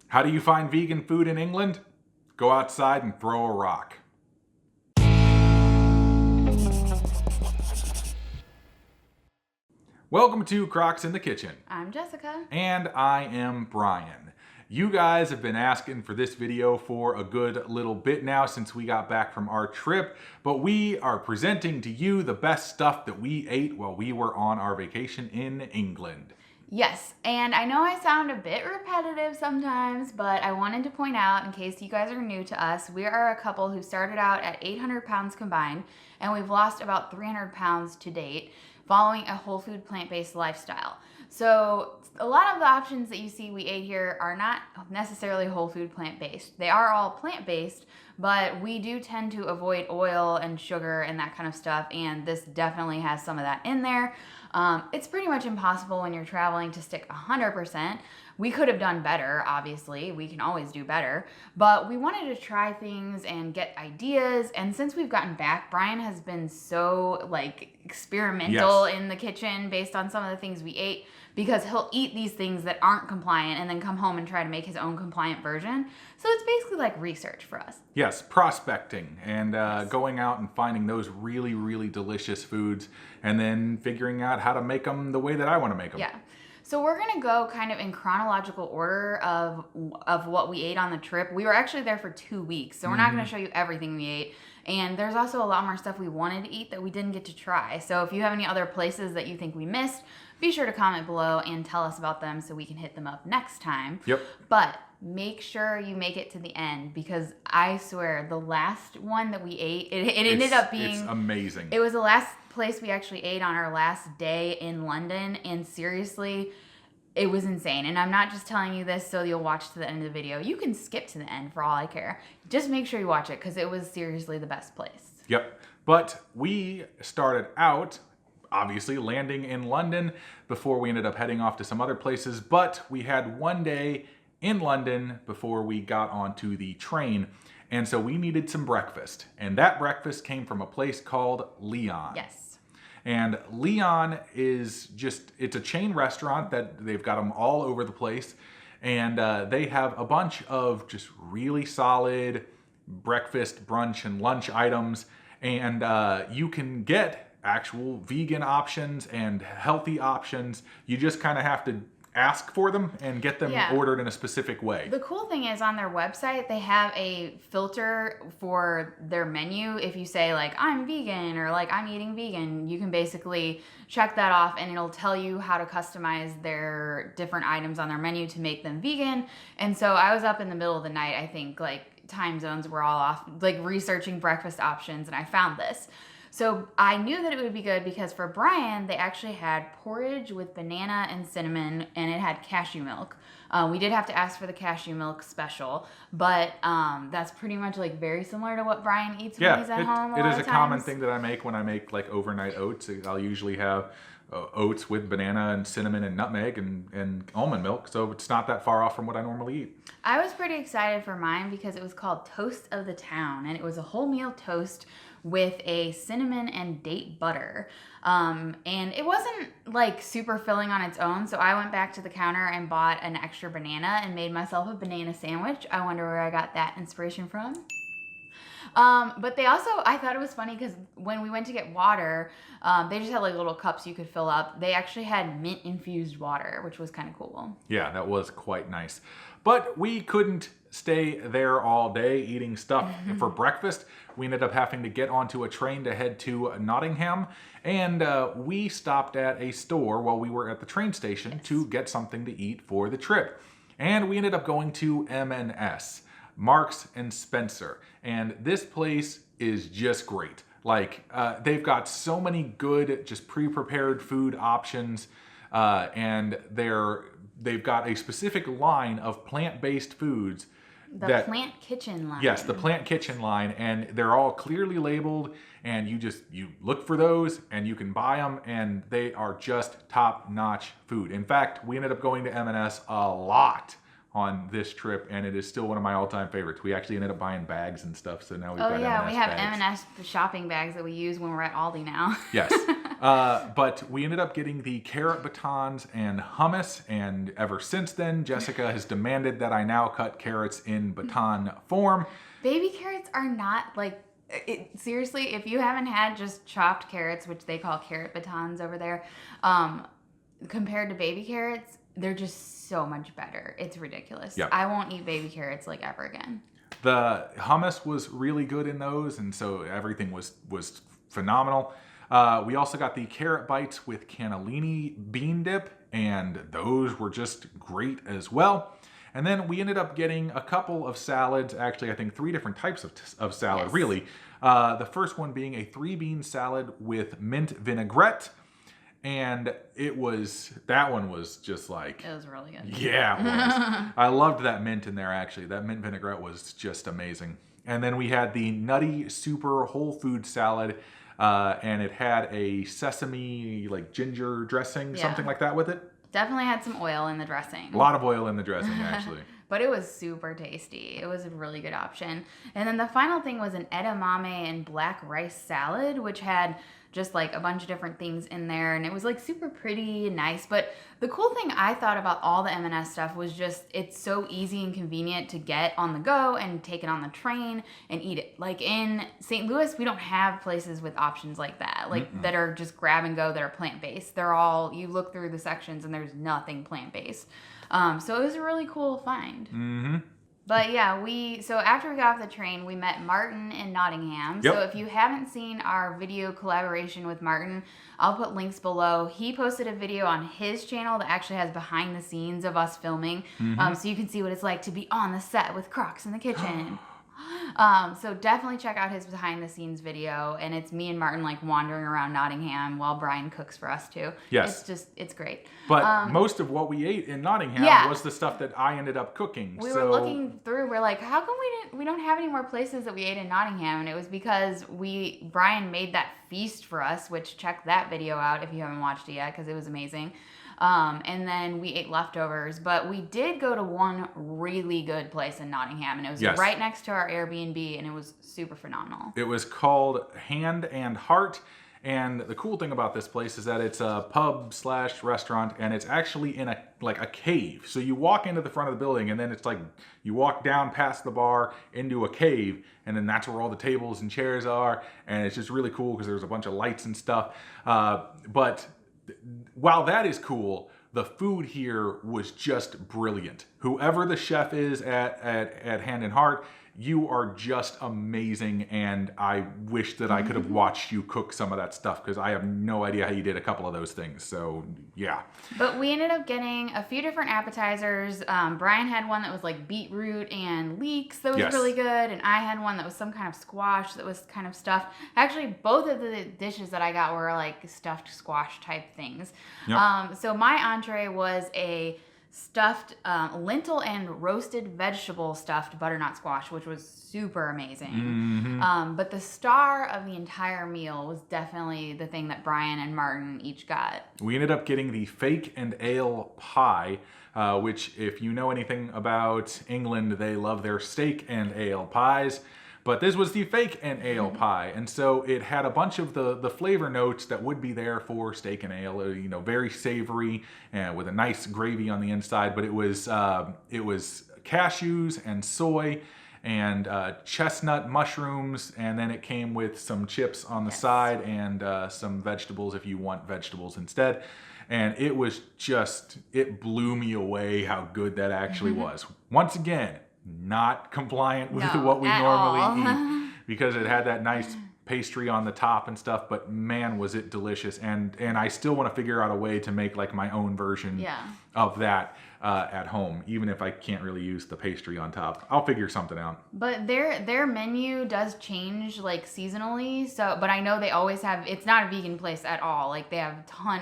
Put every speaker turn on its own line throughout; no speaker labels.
How do you find vegan food in England? Go outside and throw a rock. Welcome to Crocs in the Kitchen.
I'm Jessica.
And I am Brian. You guys have been asking for this video for a good little bit now since we got back from our trip, but we are presenting to you the best stuff that we ate while we were on our vacation in England.
Yes, and I know I sound a bit repetitive sometimes, but I wanted to point out, in case you guys are new to us, we are a couple who started out at 800 pounds combined, and we've lost about 300 pounds to date, following a whole food plant-based lifestyle. So a lot of the options that you see we ate here are not necessarily whole food plant-based. They are all plant-based, but we do tend to avoid oil and sugar and that kind of stuff, and this definitely has some of that in there. It's pretty much impossible when you're traveling to stick 100%. We could have done better, obviously. We can always do better. But we wanted to try things and get ideas. And since we've gotten back, Brian has been so experimental in the kitchen based on some of the things we ate, because he'll eat these things that aren't compliant and then come home and try to make his own compliant version. So it's basically like research for us.
Yes, prospecting and going out and finding those really, really delicious foods and then figuring out how to make them the way that I want to make them.
Yeah. So we're going to go kind of in chronological order of what we ate on the trip. We were actually there for 2 weeks, so we're not going to show you everything we ate. And there's also a lot more stuff we wanted to eat that we didn't get to try. So if you have any other places that you think we missed, be sure to comment below and tell us about them so we can hit them up next time.
Yep.
But make sure you make it to the end, because I swear the last one that we ate, it ended up being...
It's amazing.
It was the last place we actually ate on our last day in London, and seriously, it was insane. And I'm not just telling you this so you'll watch to the end of the video. You can skip to the end for all I care. Just make sure you watch it, because it was seriously the best place.
Yep. But we started out, obviously, landing in London before we ended up heading off to some other places. But we had one day in London before we got onto the train. And so we needed some breakfast. And that breakfast came from a place called Leon.
Yes.
And Leon is it's a chain restaurant that they've got them all over the place. And they have a bunch of just really solid breakfast, brunch, and lunch items. And you can get actual vegan options and healthy options. You just kind of have to ask for them and get them ordered in a specific way.
The cool thing is, on their website, they have a filter for their menu. If you say like, I'm vegan, or like, I'm eating vegan, you can basically check that off and it'll tell you how to customize their different items on their menu to make them vegan. And so I was up in the middle of the night, I think, like time zones were all off, like researching breakfast options, and I found this. So I knew that it would be good because for Brian, they actually had porridge with banana and cinnamon, and it had cashew milk. We did have to ask for the cashew milk special, but that's pretty much like very similar to what Brian eats when he's at home.
It is a common thing that I make when I make like overnight oats. I'll usually have oats with banana and cinnamon and nutmeg and almond milk, so it's not that far off from what I normally eat.
I was pretty excited for mine because it was called Toast of the Town, and it was a wholemeal toast with a cinnamon and date butter. And it wasn't like super filling on its own, so I went back to the counter and bought an extra banana and made myself a banana sandwich. I wonder where I got that inspiration from. But they also, I thought it was funny because when we went to get water, they just had like little cups you could fill up. They actually had mint infused water, which was kind of cool.
Yeah, that was quite nice. But we couldn't stay there all day eating stuff for breakfast. We ended up having to get onto a train to head to Nottingham, and we stopped at a store while we were at the train station to get something to eat for the trip. And we ended up going to M&S, Marks and Spencer, and this place is just great. Like, they've got so many good, just pre-prepared food options, and they've got a specific line of plant-based foods.
The Plant Kitchen line.
Yes, the Plant Kitchen line, and they're all clearly labeled, and you look for those, and you can buy them, and they are just top-notch food. In fact, we ended up going to M&S a lot on this trip, and it is still one of my all-time favorites. We actually ended up buying bags and stuff, so now we've got M&S
we have
bags.
M&S shopping bags that we use when we're at Aldi now.
Yes. But we ended up getting the carrot batons and hummus, and ever since then, Jessica has demanded that I now cut carrots in baton form.
Baby carrots are not like, seriously, if you haven't had just chopped carrots, which they call carrot batons over there, compared to baby carrots, they're just so much better. It's ridiculous.
Yep.
I won't eat baby carrots like ever again.
The hummus was really good in those, and so everything was phenomenal. We also got the carrot bites with cannellini bean dip, and those were just great as well. And then we ended up getting a couple of salads, actually I think 3 different types of salad, really. The first one being a 3-bean salad with mint vinaigrette. And that one was just like...
It was really good.
Yeah, it was. I loved that mint in there, actually. That mint vinaigrette was just amazing. And then we had the Nutty Super Whole Food Salad, and it had a sesame, like ginger dressing, something like that with it.
Definitely had some oil in the dressing.
A lot of oil in the dressing, actually.
But it was super tasty. It was a really good option. And then the final thing was an edamame and black rice salad, which had just like a bunch of different things in there, and it was like super pretty and nice. But the cool thing I thought about all the M&S stuff was just it's so easy and convenient to get on the go and take it on the train and eat it. Like in St. Louis, we don't have places with options like that, like that are just grab and go, that are plant-based. They're all, you look through the sections and there's nothing plant-based. So it was a really cool find.
Mm-hmm.
But yeah, so after we got off the train, we met Martin in Nottingham.
Yep.
So if you haven't seen our video collaboration with Martin, I'll put links below. He posted a video on his channel that actually has behind the scenes of us filming. So you can see what it's like to be on the set with Crocs in the kitchen. So definitely check out his behind the scenes video, and it's me and Martin like wandering around Nottingham while Brian cooks for us too.
Yes.
It's great.
But most of what we ate in Nottingham was the stuff that I ended up cooking.
We were looking through, we're like, how come we don't have any more places that we ate in Nottingham? And it was because Brian made that feast for us, which check that video out if you haven't watched it yet, because it was amazing. And then we ate leftovers, but we did go to one really good place in Nottingham, and it was right next to our Airbnb, and it was super phenomenal.
It was called Hand and Heart, and the cool thing about this place is that it's a pub/restaurant, and it's actually in a cave. So you walk into the front of the building, and then it's like you walk down past the bar into a cave, and then that's where all the tables and chairs are, and it's just really cool because there's a bunch of lights and stuff. But while that is cool, the food here was just brilliant. Whoever the chef is at Hand and Heart, you are just amazing, and I wish that I could have watched you cook some of that stuff, because I have no idea how you did a couple of those things. So yeah.
But we ended up getting a few different appetizers. Brian had one that was like beetroot and leeks that was really good, and I had one that was some kind of squash that was kind of stuffed. Actually, both of the dishes that I got were like stuffed squash type things.
Yep.
So my entree was a stuffed lentil and roasted vegetable stuffed butternut squash, which was super amazing. But the star of the entire meal was definitely the thing that Brian and Martin each got.
We ended up getting the fake and ale pie, which if you know anything about England, they love their steak and ale pies. But this was the fake and ale pie, and so it had a bunch of the flavor notes that would be there for steak and ale. You know, very savory and with a nice gravy on the inside. But it was cashews and soy and chestnut mushrooms, and then it came with some chips on the side and some vegetables if you want vegetables instead. And it was it blew me away how good that actually was. Once again, not compliant with what we normally eat, because it had that nice pastry on the top and stuff, but man, was it delicious. And I still want to figure out a way to make like my own version of that at home, even if I can't really use the pastry on top. I'll figure something out. But
their menu does change like seasonally, so but I know they always have, it's not a vegan place at all. Like they have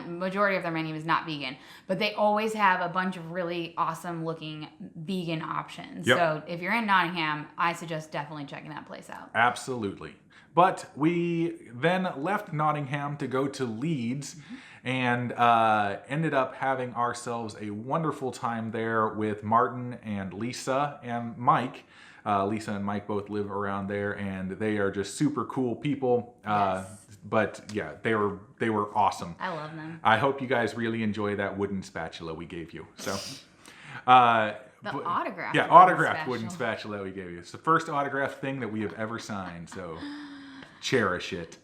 majority of their menu is not vegan, but they always have a bunch of really awesome looking vegan options. So if you're in Nottingham, I suggest definitely checking that place out.
Absolutely. But we then left Nottingham to go to Leeds and ended up having ourselves a wonderful time there with Martin and Lisa and Mike. Lisa and Mike both live around there, and they are just super cool people.
Yes.
But yeah, they were awesome.
I love them.
I hope you guys really enjoy that wooden spatula we gave you. So,
autographed.
Yeah, autographed wooden spatula we gave you. It's the first autographed thing that we have ever signed. So, cherish it.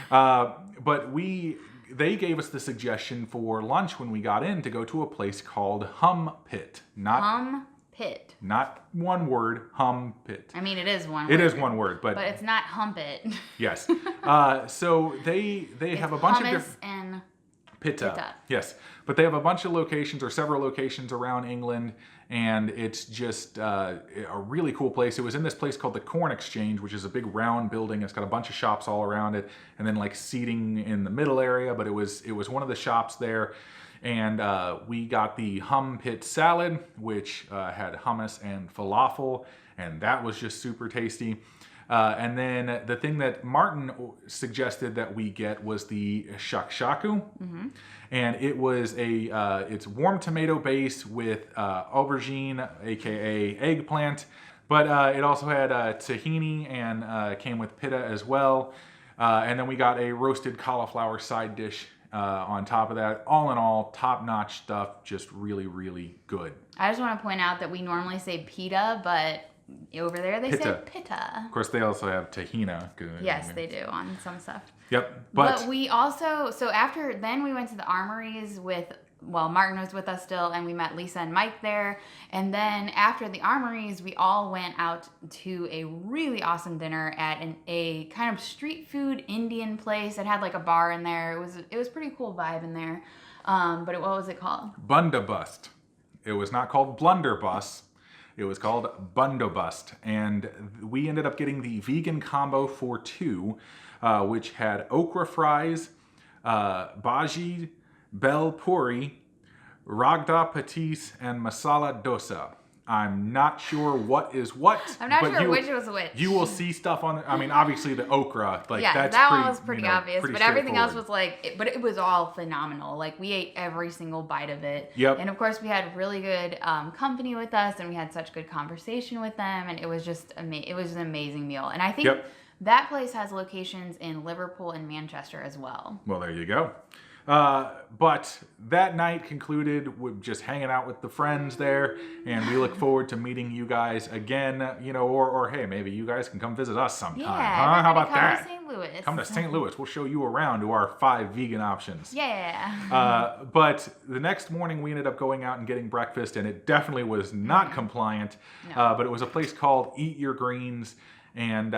But they gave us the suggestion for lunch when we got in to go to a place called Humpit.
Humpit.
Not one word, Humpit.
I mean, it is one word.
It is one word, but
it's not Humpit.
Yes. So they have a bunch of different...
and
Pita. Yes. But they have a bunch of locations, or several locations around England, and it's just a really cool place. It was in this place called the Corn Exchange, which is a big round building. It's got a bunch of shops all around it, and then like seating in the middle area, but it was one of the shops there. And we got the Humpit salad, which had hummus and falafel, and that was just super tasty. And then the thing that Martin suggested that we get was the shakshaku. Mm-hmm. And it was it's warm tomato base with aubergine, aka eggplant. But it also had tahini and came with pita as well. And then we got a roasted cauliflower side dish on top of that. All in all, top-notch stuff, just really, really good.
I just want to point out that we normally say pita, but over there they say pita.
Of course, they also have tahina.
Yes, they do on some stuff.
Yep.
But we also, after then we went to the Armories Martin was with us still, and we met Lisa and Mike there. And then after the Armories, we all went out to a really awesome dinner at a kind of street food Indian place. It had like a bar in there. It was pretty cool vibe in there. But what was it called?
Bundobust. It was not called Blunderbuss. It was called Bundobust. And we ended up getting the vegan combo for two, which had okra fries, bhaji, bel puri, ragda patis, and masala dosa. I'm not sure what is what.
I'm not sure which was which.
You will see stuff on. I mean, obviously the okra, that's
that one was pretty obvious.
Pretty
but everything else was but it was all phenomenal. Like we ate every single bite of it.
Yep.
And of course we had really good company with us, and we had such good conversation with them, and it was just it was an amazing meal. And I think that place has locations in Liverpool and Manchester as well.
Well, there you go. But that night concluded with just hanging out with the friends there, and we look forward to meeting you guys again, or hey, maybe you guys can come visit us sometime.
Yeah,
How about that?
Come to St. Louis.
Come to St. Louis. We'll show you around to our 5 vegan options.
Yeah.
But the next morning we ended up going out and getting breakfast, and it definitely was not compliant. No. But it was a place called Eat Your Greens, and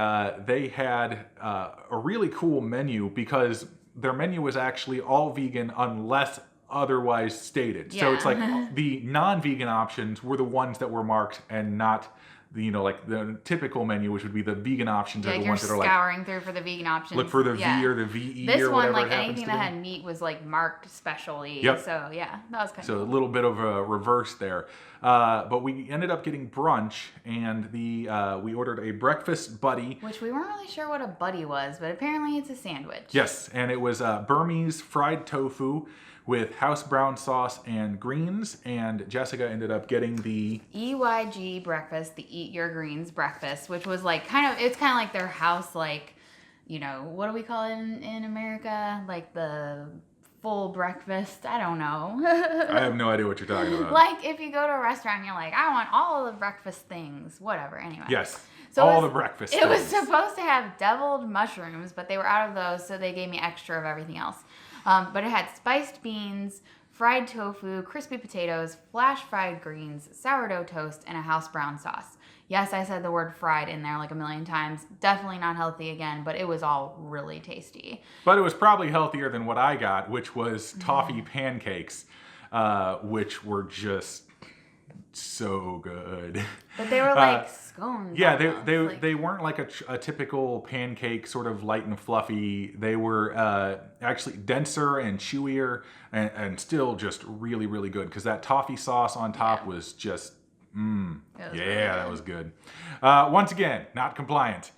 they had a really cool menu because their menu was actually all vegan unless otherwise stated. Yeah. So it's like the non-vegan options were the ones that were marked, and not like the typical menu, which would be the vegan options are the ones that are like
scouring through for the vegan options.
Look for the V or the VE
this
or whatever.
This one, like anything that had meat was like marked specially.
Yep.
So yeah, that was kind of
cool.
So
a little bit of a reverse there. But we ended up getting brunch, and we ordered a breakfast buddy.
Which we weren't really sure what a buddy was, but apparently it's a sandwich.
Yes, and it was Burmese fried tofu with house brown sauce and greens, and Jessica ended up getting the
EYG breakfast, the Eat Your Greens breakfast, which was like it's kind of like their house, like, what do we call it in America? Like the full breakfast. I don't know.
I have no idea what you're talking about.
Like if you go to a restaurant and you're like, I want all the breakfast things, whatever. Anyway.
Yes. So all the breakfast things.
It was supposed to have deviled mushrooms, but they were out of those, so they gave me extra of everything else. But it had spiced beans, fried tofu, crispy potatoes, flash fried greens, sourdough toast, and a house brown sauce. Yes, I said the word fried in there like a million times. Definitely not healthy again, but it was all really tasty.
But it was probably healthier than what I got, which was toffee pancakes, which were just so good.
But they were like scones.
Yeah, they weren't like a typical pancake, sort of light and fluffy. They were actually denser and chewier, and still just really, really good, because that toffee sauce on top was just that was good. Once again, not compliant.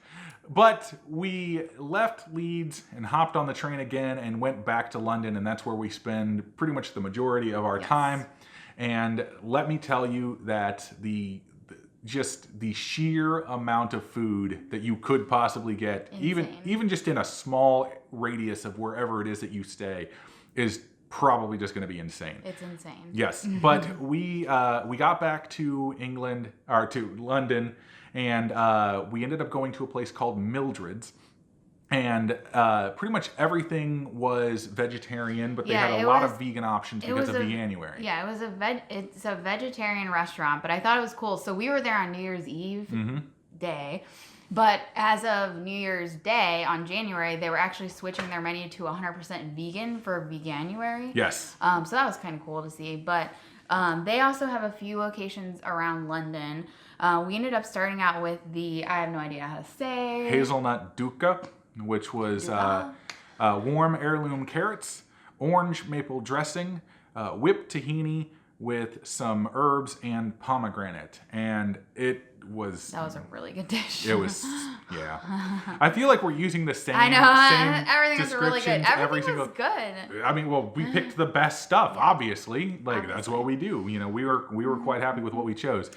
But we left Leeds and hopped on the train again and went back to London, and that's where we spend pretty much the majority of our time. And let me tell you that just the sheer amount of food that you could possibly get, even just in a small radius of wherever it is that you stay, is probably just going to be insane.
It's insane.
Yes, but we got back to England, or to London, and we ended up going to a place called Mildreds. And pretty much everything was vegetarian, but they had a lot of vegan options because of Veganuary.
Yeah, it's a vegetarian restaurant, but I thought it was cool. So we were there on New Year's Eve day, but as of New Year's Day on January, they were actually switching their menu to 100% vegan for Veganuary.
Yes.
So that was kind of cool to see. But they also have a few locations around London. We ended up starting out with I have no idea how to say.
Hazelnut dukkha, which was warm heirloom carrots, orange maple dressing, whipped tahini with some herbs and pomegranate. And that was
a really good dish.
It was, yeah. I feel like we're using the same.
I know. Everything was really good.
Everything was
good.
I mean, well, we picked the best stuff, obviously. That's what we do. You know, we were quite happy with what we chose.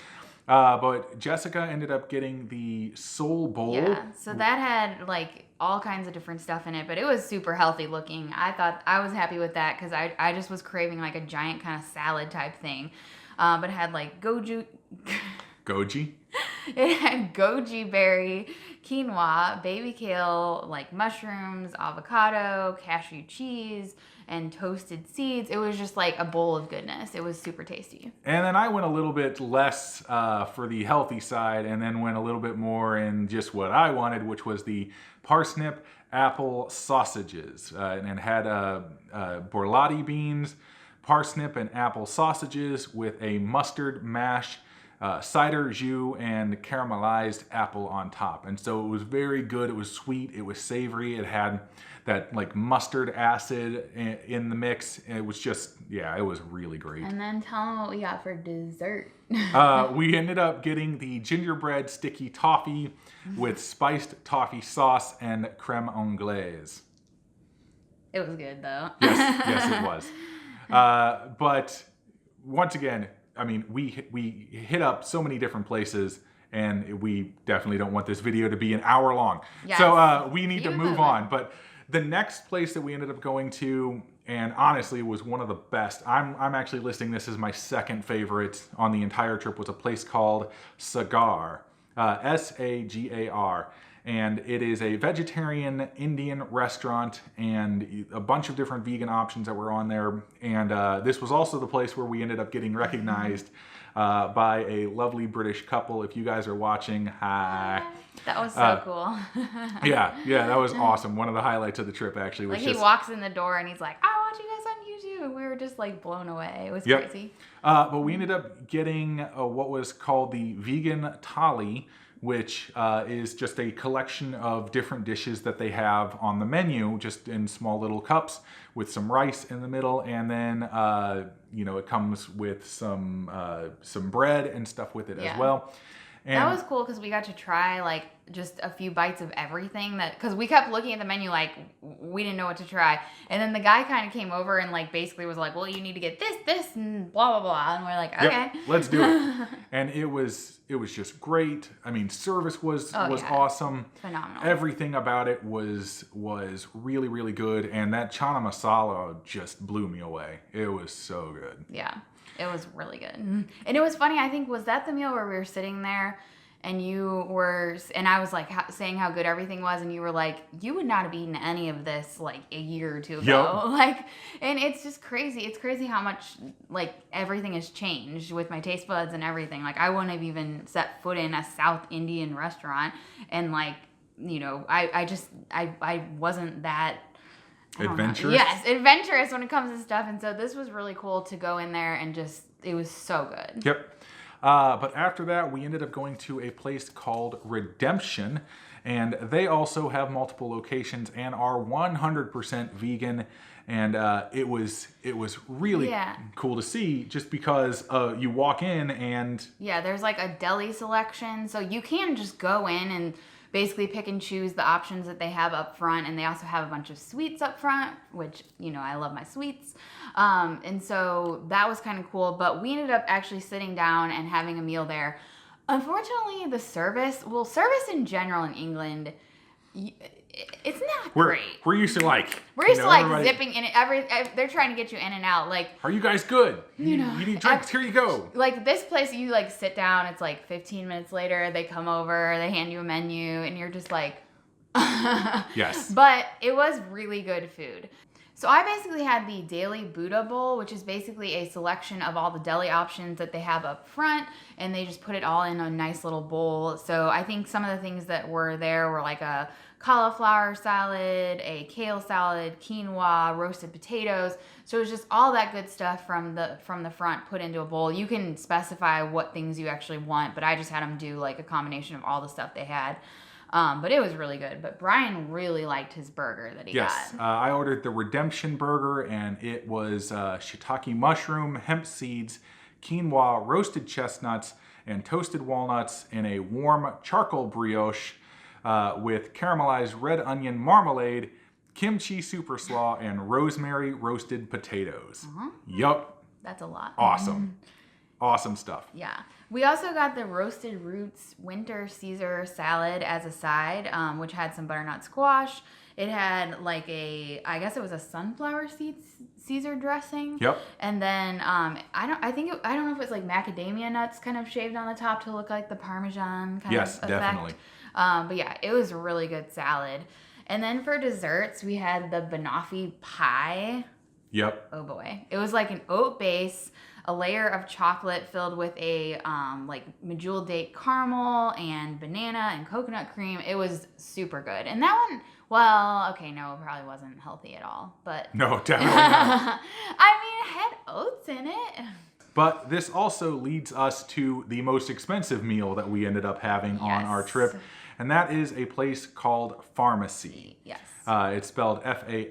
But Jessica ended up getting the soul bowl.
Yeah, so that had all kinds of different stuff in it, but it was super healthy looking. I was happy with that because I just was craving a giant kind of salad type thing. But it had goji. It had goji berry, quinoa, baby kale, mushrooms, avocado, cashew cheese, and toasted seeds. It was just a bowl of goodness. It was super tasty.
And then I went a little bit less for the healthy side, and then went a little bit more in just what I wanted, which was the parsnip apple sausages. And it had borlotti beans, parsnip and apple sausages with a mustard mash, cider jus, and caramelized apple on top. And so it was very good. It was sweet. It was savory. It had that mustard acid in the mix. It was just, it was really great.
And then tell them what we got for dessert.
We ended up getting the gingerbread sticky toffee with spiced toffee sauce and creme anglaise.
It was good though.
Yes, it was. But once again, I mean, we hit up so many different places, and we definitely don't want this video to be an hour long. Yes. So we need to move on. But the next place that we ended up going to, and honestly was one of the best, I'm actually listing this as my second favorite on the entire trip, was a place called Sagar, Sagar. And it is a vegetarian Indian restaurant, and a bunch of different vegan options that were on there. And this was also the place where we ended up getting recognized by a lovely British couple. If you guys are watching, hi.
That was so cool.
yeah, that was awesome. One of the highlights of the trip actually was
he walks in the door and he's like, I watch you guys on YouTube. We were just blown away. It was crazy.
But we ended up getting what was called the vegan thali, which is just a collection of different dishes that they have on the menu, just in small little cups with some rice in the middle, and then it comes with some bread and stuff with it as well. And
that was cool because we got to try just a few bites of everything, because we kept looking at the menu we didn't know what to try, and then the guy kind of came over and basically was like, well, you need to get this and blah blah blah, and we're like, okay,
yep, let's do it. And it was just great. I mean, service was awesome,
phenomenal.
Everything about it was really, really good, and that chana masala just blew me away. It was so good.
Yeah, it was really good. And it was funny, I think, was that the meal where we were sitting there and I was saying how good everything was, and you were like, you would not have eaten any of this a year or two ago.
Yep.
And it's just crazy. It's crazy how much everything has changed with my taste buds and everything. I wouldn't have even set foot in a South Indian restaurant, and I wasn't that
adventurous.
Yes, adventurous when it comes to stuff. And so this was really cool to go in there and it was so good.
Yep. But after that, we ended up going to a place called Redemption, and they also have multiple locations and are 100% vegan. And it was really cool to see, just because you walk in and
there's a deli selection, so you can just go in and basically pick and choose the options that they have up front, and they also have a bunch of sweets up front, which, I love my sweets. And so that was kind of cool, but we ended up actually sitting down and having a meal there. Unfortunately, the service in general in England, it's not
We're
great.
used to like
We're zipping in it. They're trying to get you in and out. Like,
are you guys good? You need drinks? Here you go.
Like this place, you like sit down. It's like 15 minutes later. They come over. They hand you a menu, and you're just like,
yes.
But it was really good food. So I basically had the daily Buddha bowl, which is basically a selection of all the deli options that they have up front, and they just put it all in a nice little bowl. So I think some of the things that were there were like a cauliflower salad, a kale salad, quinoa, roasted potatoes. So it was just all that good stuff from the front put into a bowl. You can specify what things you actually want, but I just had them do like a combination of all the stuff they had. But it was really good. But Brian really liked his burger that he got.
Yes, I ordered the Redemption Burger, and it was shiitake mushroom, hemp seeds, quinoa, roasted chestnuts, and toasted walnuts in a warm charcoal brioche with caramelized red onion marmalade, kimchi super slaw, and rosemary roasted potatoes. Yup.
That's a lot.
Awesome. Awesome stuff.
Yeah. We also got the roasted roots winter Caesar salad as a side, which had some butternut squash. It had like I guess it was a sunflower seeds Caesar dressing.
Yep.
And then I don't know if it was like macadamia nuts kind of shaved on the top to look like the Parmesan kind of effect. Yes, definitely. But yeah, it was a really good salad. And then for desserts, we had the banoffee pie.
Yep.
Oh boy. It was like an oat base, a layer of chocolate filled with a like medjool date caramel and banana and coconut cream. It was super good. And that one, well, okay, no, it probably wasn't healthy at all. But
no, definitely not.
I mean, it had oats in it.
But this also leads us to the most expensive meal that we ended up having on our trip. And that is a place called Farmacy.
Yes.
It's spelled Farmacy.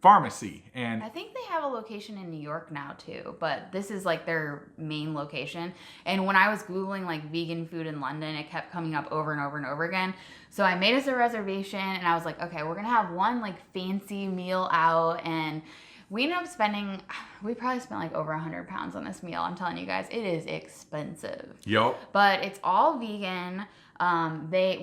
Farmacy. And
I think they have a location in New York now too, but this is like their main location. And when I was Googling like vegan food in London, it kept coming up over and over and over again. So I made us a reservation and I was like, okay, we're gonna have one like fancy meal out, and we ended up we probably spent like over 100 pounds on this meal. I'm telling you guys, it is expensive.
Yup.
But it's all vegan.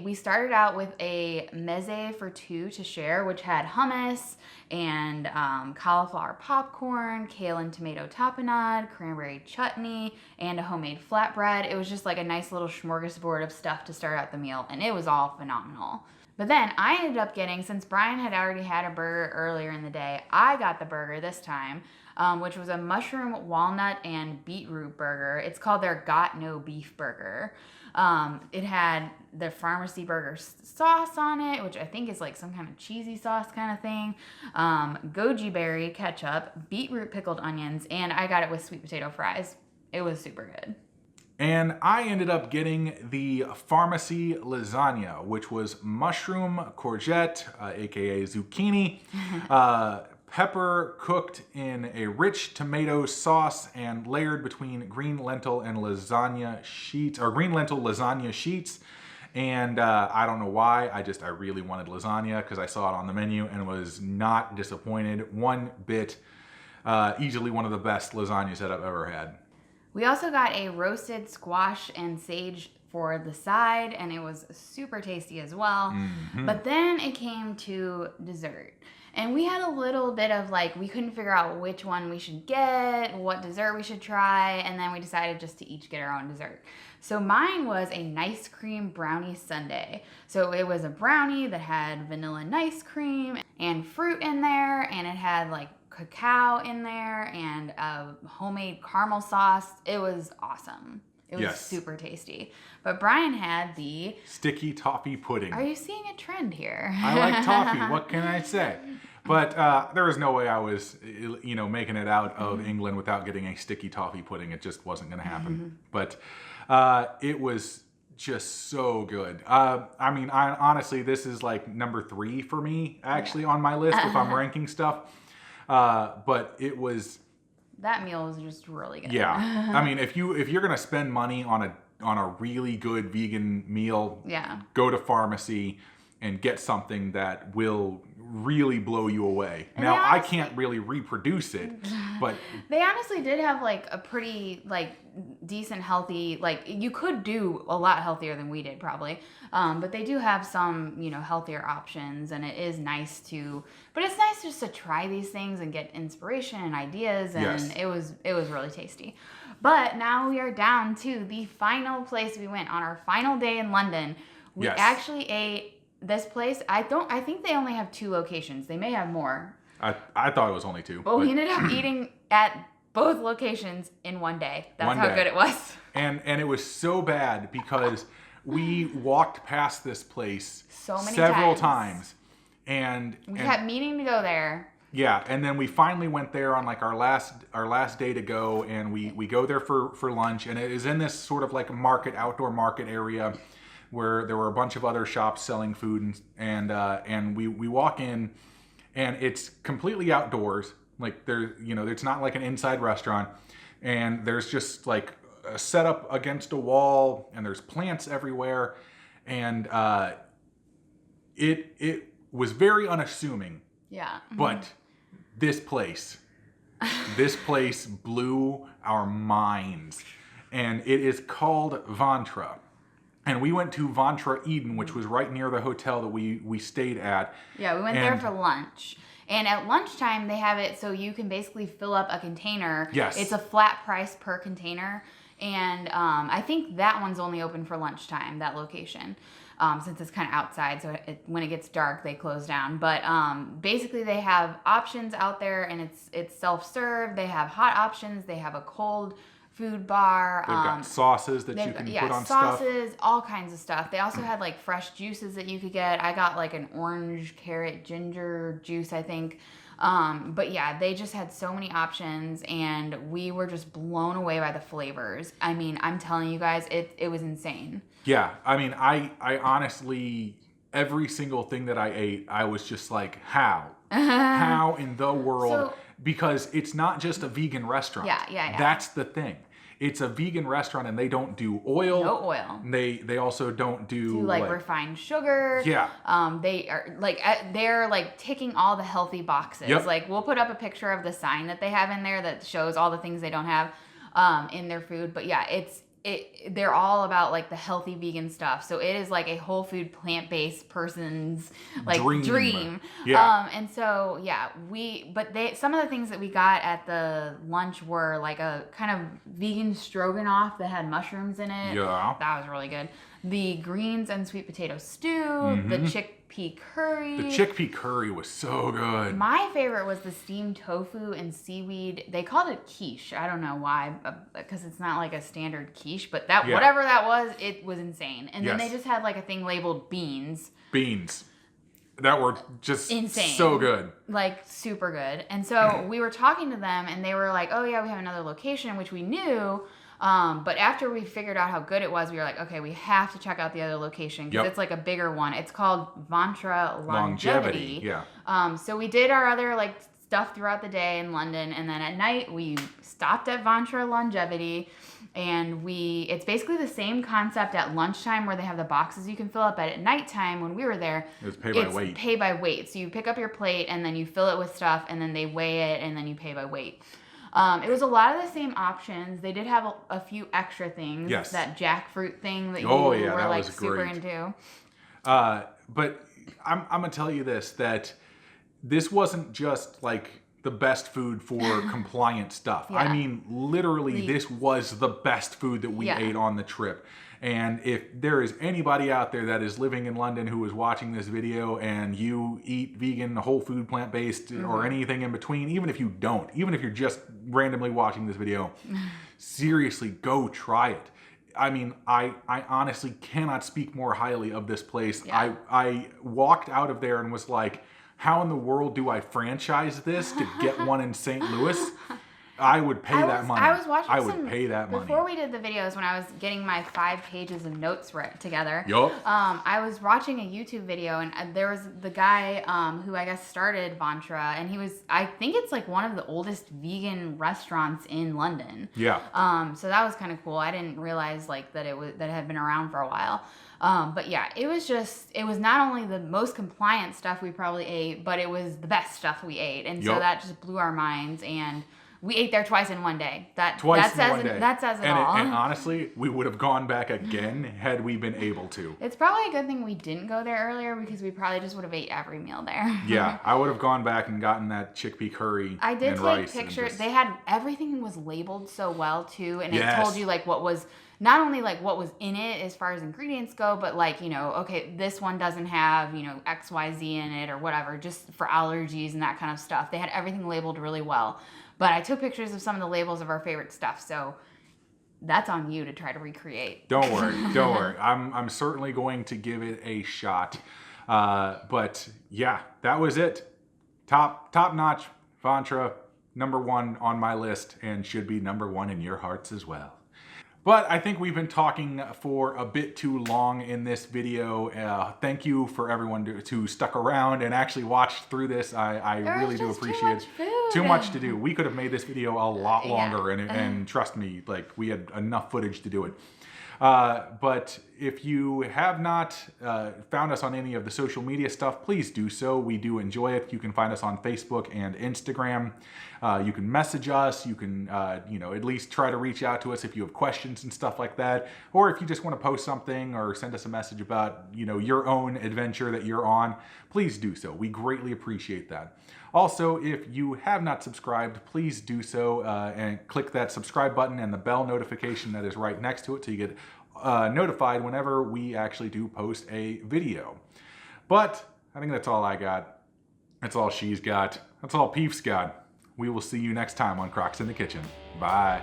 We started out with a meze for two to share, which had hummus and cauliflower popcorn, kale and tomato tapenade, cranberry chutney, and a homemade flatbread. It was just like a nice little smorgasbord of stuff to start out the meal, and it was all phenomenal. But then I ended up getting, since Brian had already had a burger earlier in the day, I got the burger this time, which was a mushroom, walnut, and beetroot burger. It's called their Got No Beef Burger. It had the Farmacy burger sauce on it, which I think is like some kind of cheesy sauce kind of thing, goji berry ketchup, beetroot pickled onions, and I got it with sweet potato fries. It was super good.
And I ended up getting the Farmacy lasagna, which was mushroom, courgette, aka zucchini, pepper cooked in a rich tomato sauce and layered between green lentil lasagna sheets. And I don't know why, I really wanted lasagna because I saw it on the menu and was not disappointed one bit. Easily one of the best lasagnas that I've ever had.
We also got a roasted squash and sage for the side, and it was super tasty as well. Mm-hmm. But then it came to dessert. And we had a little bit of like, we couldn't figure out which one we should get, what dessert we should try, and then we decided just to each get our own dessert. So mine was a nice cream brownie sundae. So it was a brownie that had vanilla nice cream and fruit in there, and it had like cacao in there and a homemade caramel sauce. It was awesome. It was super tasty. But Brian had the
sticky toffee pudding.
Are you seeing a trend here?
I like toffee. What can I say? But there was no way I was, making it out of England without getting a sticky toffee pudding. It just wasn't going to happen. But it was just so good. Honestly, this is like number 3 for me, actually, on my list if I'm ranking stuff. But it was.
That meal was just really good.
Yeah, I mean, if you're gonna spend money on a really good vegan meal, go to Farmacy. and get something that will really blow you away.
And
now,
they
I
honestly-
can't really reproduce it, but
They honestly did have like a pretty like decent healthy, like you could do a lot healthier than we did probably. But they do have some, you know, healthier options, and it is nice but it's nice just to try these things and get inspiration and ideas, and
Yes.
it was really tasty. But now we are down to the final place we went on our final day in London. We
Yes.
actually ate this place. I think they only have 2 locations. They may have more.
I thought it was only 2.
But we ended up eating at both locations in one day. That's
One
how
day.
good it was.
And it was so bad because we walked past this place
So many
several
times.
times. And
We kept meaning to go there.
yeah, and then we finally went there on like our last day to go, and we go there for lunch, and it is in this sort of like outdoor market area where there were a bunch of other shops selling food, and we walk in, and it's completely outdoors. Like it's not like an inside restaurant, and there's just like a setup against a wall, and there's plants everywhere, and it was very unassuming.
Yeah.
But this place blew our minds, and it is called Vantra. And we went to Vantra Eden, which was right near the hotel that we stayed at.
Yeah, we went there for lunch. And at lunchtime, they have it so you can basically fill up a container.
Yes.
It's a flat price per container. And I think that one's only open for lunchtime, that location, since it's kind of outside. So when it gets dark, they close down. But basically, they have options out there, and it's self-serve. They have hot options. They have a cold food bar.
They've got sauces that you can put on stuff.
Sauces, all kinds of stuff. They also had like fresh juices that you could get. I got like an orange, carrot, ginger juice, I think. But yeah, they just had so many options, and we were just blown away by the flavors. I mean, I'm telling you guys, it was insane.
Yeah, I mean, I honestly, every single thing that I ate, I was just like, how? How in the world? Because it's not just a vegan restaurant.
Yeah.
That's the thing. It's a vegan restaurant, and they don't do oil.
No oil.
They also don't do
like refined sugar.
Yeah.
They're like ticking all the healthy boxes.
Yep.
Like we'll put up a picture of the sign that they have in there that shows all the things they don't have in their food. But yeah, they're all about like the healthy vegan stuff. So it is like a whole food plant-based person's like dream.
Yeah.
And so yeah, some of the things that we got at the lunch were like a kind of vegan stroganoff that had mushrooms in it.
Yeah.
That was really good. The greens and sweet potato stew, the chickpea curry.
The chickpea curry was so good.
My favorite was the steamed tofu and seaweed. They called it quiche. I don't know why, because it's not like a standard quiche, but whatever that was, it was insane. And then they just had like a thing labeled beans.
Beans. That were just
insane.
So good.
Like super good. And so we were talking to them, and they were like, oh yeah, we have another location, which we knew. But after we figured out how good it was, we were like, okay, we have to check out the other location because it's like a bigger one. It's called Vantra Loungevity.
Yeah.
So we did our other like stuff throughout the day in London, and then at night we stopped at Vantra Loungevity, and it's basically the same concept at lunchtime where they have the boxes you can fill up. At nighttime when we were there,
it's pay by weight.
So you pick up your plate and then you fill it with stuff, and then they weigh it, and then you pay by weight. It was a lot of the same options. They did have a few extra things.
Yes.
That jackfruit thing that you were
that
like
was
super
great.
into.
But I'm gonna tell you that this wasn't just like the best food for compliant stuff.
Yeah.
I mean, literally, this was the best food that we ate on the trip. And if there is anybody out there that is living in London who is watching this video and you eat vegan, whole food, plant-based, or anything in between, even if you don't, even if you're just randomly watching this video, seriously, go try it. I mean, I honestly cannot speak more highly of this place.
Yeah.
I walked out of there and was like, how in the world do I franchise this to get one in St. Louis? I would pay that money.
I was watching
I would pay that money.
Before we did the videos, when I was getting my 5 pages of notes together,
Yup.
I was watching a YouTube video, and there was the guy who I guess started Vantra, and I think it's like one of the oldest vegan restaurants in London.
Yeah.
So that was kind of cool. I didn't realize like that it had been around for a while. But yeah, it was not only the most compliant stuff we probably ate, but it was the best stuff we ate. And so that just blew our minds. And we ate there twice in one day. That says it all.
And honestly, we would have gone back again had we been able to.
It's probably a good thing we didn't go there earlier because we probably just would have ate every meal there.
Yeah, I would have gone back and gotten that chickpea curry.
I did
and
take
rice
pictures. They had everything was labeled so well too, and it told you like what was not only like what was in it as far as ingredients go, but like, you know, okay, this one doesn't have, you know, XYZ in it or whatever, just for allergies and that kind of stuff. They had everything labeled really well. But I took pictures of some of the labels of our favorite stuff, so that's on you to try to recreate.
Don't worry. I'm certainly going to give it a shot. But yeah, that was it. Top notch Vantra, #1 on my list, and should be #1 in your hearts as well. But I think we've been talking for a bit too long in this video. Thank you for everyone who stuck around and actually watched through this. I really do appreciate it. Too much to do. We could have made this video a lot longer, and trust me, like we had enough footage to do it. But if you have not found us on any of the social media stuff, please do so. We do enjoy it. You can find us on Facebook and Instagram. You can message us. You can, at least try to reach out to us if you have questions and stuff like that. Or if you just want to post something or send us a message about, your own adventure that you're on, please do so. We greatly appreciate that. Also, if you have not subscribed, please do so and click that subscribe button and the bell notification that is right next to it so you get notified whenever we actually do post a video. But I think that's all I got. That's all she's got. That's all Peef's got. We will see you next time on Crocs in the Kitchen. Bye.